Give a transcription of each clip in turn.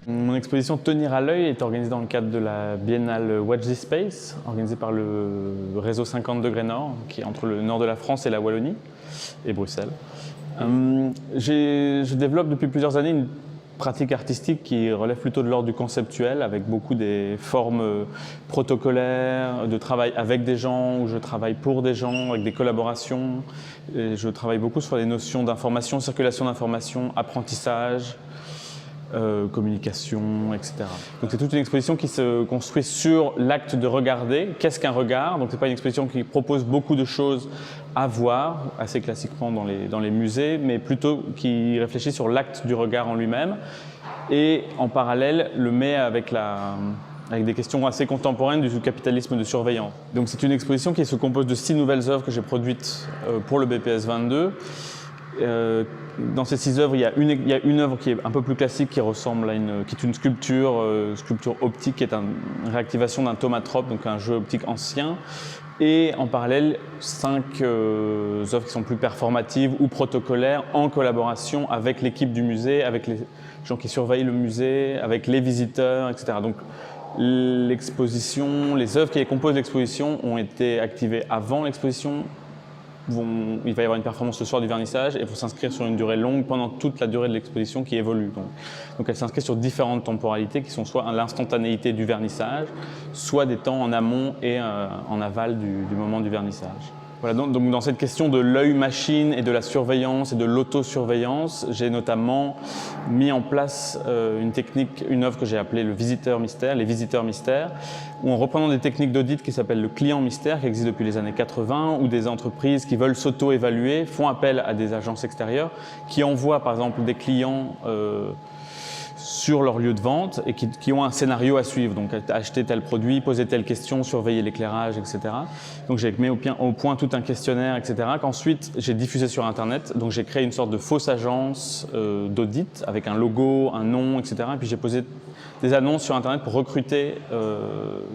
Mon exposition Tenir à l'œil est organisée dans le cadre de la biennale Watch This Space, organisée par le réseau 50 degrés Nord, qui est entre le nord de la France et la Wallonie, et Bruxelles. Je développe depuis plusieurs années une pratique artistique qui relève plutôt de l'ordre du conceptuel, avec beaucoup des formes protocolaires, de travail avec des gens, où je travaille pour des gens, avec des collaborations. Et je travaille beaucoup sur les notions d'information, circulation d'information, apprentissage, communication, etc. Donc c'est toute une exposition qui se construit sur l'acte de regarder. Qu'est-ce qu'un regard? Donc c'est pas une exposition qui propose beaucoup de choses à voir, assez classiquement dans les musées, mais plutôt qui réfléchit sur l'acte du regard en lui-même et en parallèle le met avec des questions assez contemporaines du capitalisme de surveillance. Donc c'est une exposition qui se compose de 6 nouvelles œuvres que j'ai produites pour le BPS 22. Dans ces 6 œuvres, il y a une œuvre qui est un peu plus classique, qui ressemble à qui est une sculpture optique, qui est une réactivation d'un thaumatrope, donc un jeu optique ancien. Et en parallèle, 5 œuvres qui sont plus performatives ou protocolaires, en collaboration avec l'équipe du musée, avec les gens qui surveillent le musée, avec les visiteurs, etc. Donc l'exposition, les œuvres qui composent l'exposition ont été activées avant l'exposition. Il va y avoir une performance le soir du vernissage et il faut s'inscrire sur une durée longue pendant toute la durée de l'exposition qui évolue. Donc elle s'inscrit sur différentes temporalités qui sont soit l'instantanéité du vernissage, soit des temps en amont et en aval du moment du vernissage. Voilà, donc dans cette question de l'œil machine et de la surveillance et de l'autosurveillance, j'ai notamment mis en place une œuvre que j'ai appelée le visiteur mystère, les visiteurs mystères, où en reprenant des techniques d'audit qui s'appellent le client mystère, qui existe depuis les années 80, où des entreprises qui veulent s'auto-évaluer font appel à des agences extérieures qui envoient par exemple des clients sur leur lieu de vente et qui ont un scénario à suivre, donc acheter tel produit, poser telle question, surveiller l'éclairage, etc. Donc j'ai mis au point tout un questionnaire, etc. qu'ensuite j'ai diffusé sur Internet. Donc j'ai créé une sorte de fausse agence d'audit avec un logo, un nom, etc. Et puis j'ai posé des annonces sur Internet pour recruter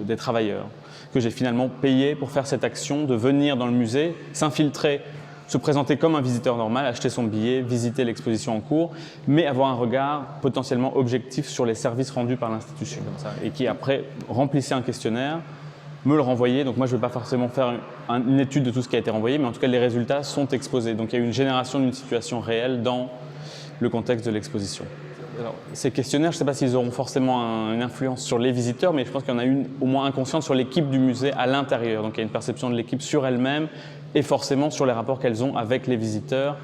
des travailleurs que j'ai finalement payés pour faire cette action de venir dans le musée, s'infiltrer, se présenter comme un visiteur normal, acheter son billet, visiter l'exposition en cours, mais avoir un regard potentiellement objectif sur les services rendus par l'institution. Et qui après remplissait un questionnaire, me le renvoyait. Donc moi je ne vais pas forcément faire une étude de tout ce qui a été renvoyé, mais en tout cas les résultats sont exposés. Donc il y a eu une génération d'une situation réelle dans le contexte de l'exposition. Alors, ces questionnaires, je ne sais pas s'ils auront forcément une influence sur les visiteurs, mais je pense qu'il y en a une au moins inconsciente sur l'équipe du musée à l'intérieur. Donc il y a une perception de l'équipe sur elle-même et forcément sur les rapports qu'elles ont avec les visiteurs.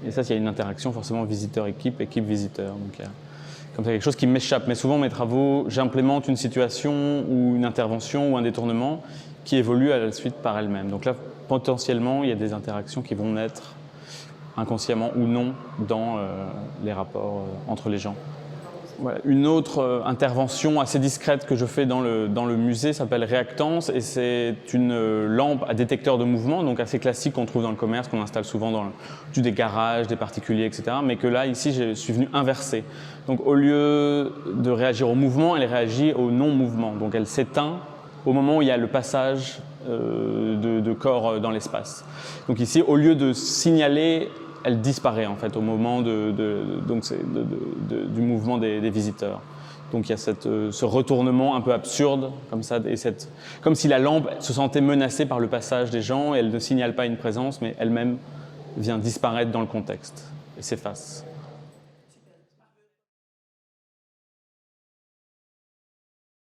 Et ça, il y a une interaction forcément visiteur-équipe, équipe-visiteur. Donc il y a comme ça quelque chose qui m'échappe. Mais souvent, mes travaux, j'implémente une situation ou une intervention ou un détournement qui évolue à la suite par elle-même. Donc là, potentiellement, il y a des interactions qui vont naître inconsciemment ou non dans les rapports entre les gens. Voilà. Une autre intervention assez discrète que je fais dans le musée s'appelle Réactance et c'est une lampe à détecteur de mouvement, donc assez classique qu'on trouve dans le commerce, qu'on installe souvent dans des garages, des particuliers, etc. Mais que là, ici, je suis venu inverser. Donc au lieu de réagir au mouvement, elle réagit au non-mouvement. Donc elle s'éteint au moment où il y a le passage de corps dans l'espace. Donc ici, au lieu de signaler, elle disparaît en fait au moment du mouvement des visiteurs. Donc il y a ce retournement un peu absurde comme ça, comme si la lampe se sentait menacée par le passage des gens et elle ne signale pas une présence, mais elle-même vient disparaître dans le contexte et s'efface.